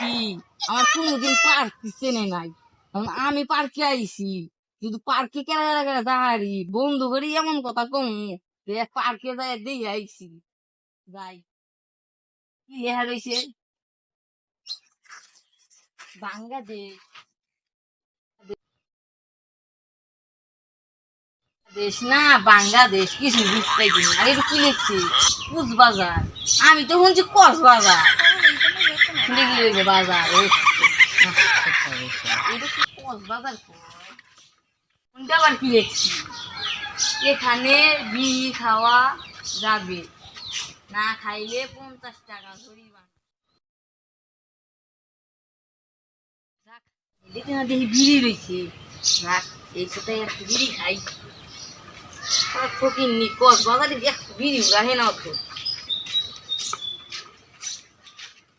কি আমার কোনোদিন পার্ক চেনে নাই। এখন আমি পার্কে আইছি, কিন্তু পার্কে কেনা কেনা যাহারি বন্ধু করি এমন কথা কম পার্কে যাই দিয়ে আইছি। যাই কি লেখা রয়েছে, বাংলাদেশ দেশ না বাংলাদেশ কিছু বুঝতেছি না। আর এটা কি লিখছি, কুচবাজার। আমি তো শুনছি কক্সবাজার। খুলে গিয়ে রয়েছে বাজার এটা কি কক্সবাজার কয়? কোনটা আবার কি লিখছি, এখানে বিড়ি খাওয়া যাবে, না খাইলে 50 টাকা জরিমানা। যাক, দেখি না দেখি বিড়ি রয়েছে। যাক, এই সাথে একটু বিড়ি খাই। ফকির নি কক্সবাজারে একটু বিড়ি রাখে না তো।